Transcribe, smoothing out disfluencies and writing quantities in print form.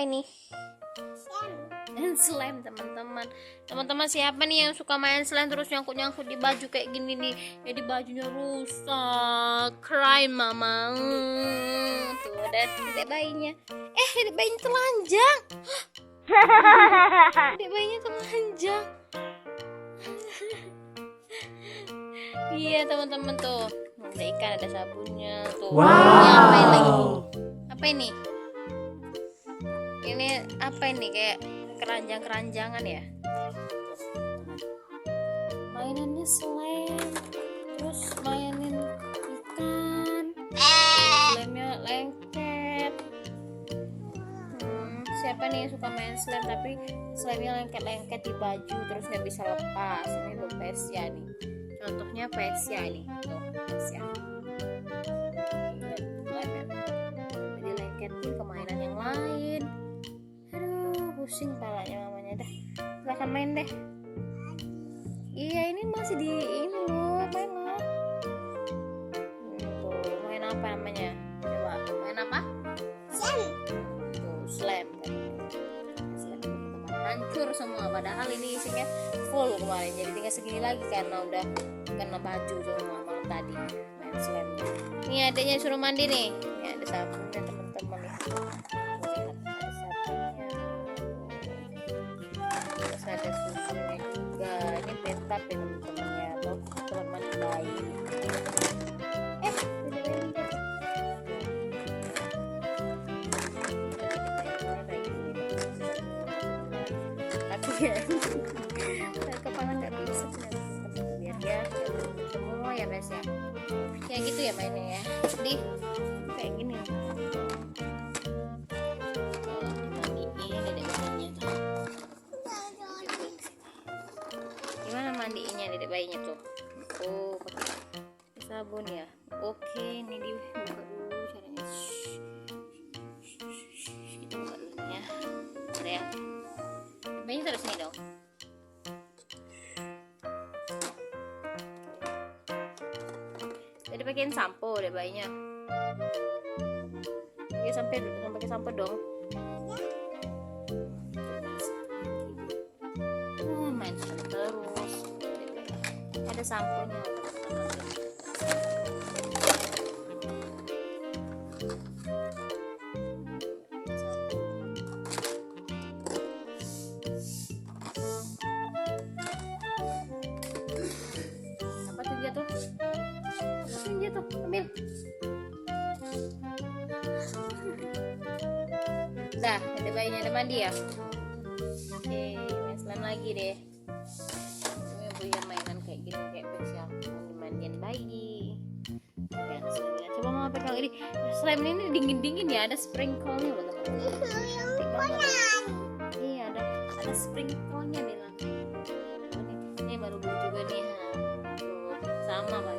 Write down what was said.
ini? Slime, teman-teman. Teman-teman, siapa nih yang suka main slime terus nyangkut-nyangkut di baju kayak gini nih? Jadi bajunya rusak. Cry mama. Tuh ada dedek bayinya. Dedek bayinya telanjang. Dedek bayinya telanjang. Iya, teman-teman tuh. Ada ikan, ada sabunnya tuh. Wow. Ini apain lagi? Apa ini? Ini apa ini, kayak keranjang-keranjangan ya? Mainannya slime, terus mainin ikan, slime-nya lengket. Siapa nih yang suka main slime tapi slime-nya lengket-lengket di baju terus nggak bisa lepas? Ini loh Persia nih. Contohnya Persia nih, tuh Persia. Jadi lengketin ke mainan yang lain. Aduh, pusing palanya mamanya dah. Silahkan main deh. Iya, ini masih di ini loh, main lah. Tuh, main apa namanya? Coba, main apa? Slime. Tuh, slime. Slime, teman-teman. Hancur semua, padahal ini isinya full kemarin. Jadi tinggal segini lagi karena udah kena baju semua malam tadi main slime. Ini adanya suruh mandi nih. Ini ada sabunnya, teman-teman nih. Lihat, ada sabunnya. Terus ada susunya juga. Ini betap ya teman-teman ya, atau teman mandi bayi. Tapi ya kepala nggak bisa biar dia semua ya guys ya. Kayak gitu ya mainnya ya. Di kayak gini. Mandiin dedek bayinya tuh. Gimana mandiinnya dedek bayinya tuh? Oh, pakai sabun ya. Oke, ini dibuka dulu caranya. Kita buka dulu ya. Ada ya. Bayinya taruh sini dong. Jadi pakein sampo deh bayinya. Pakai sampo dong. Main terus. Ada samponya. Apa tuh dia tuh? Dia tuh, ambil. Dah, ada bayinya, ada mandi ya. Oke, main slime lagi deh. Ini punya mainan kayak gini, kayak spesial mandian bayi. Ya, coba mama pegang ini. Slime ini dingin-dingin ya, ada sprinkle-nya loh teman-teman. Iya, ada sprinkle-nya bilang. Ini baru beli juga nih. Tuh, sama Pak.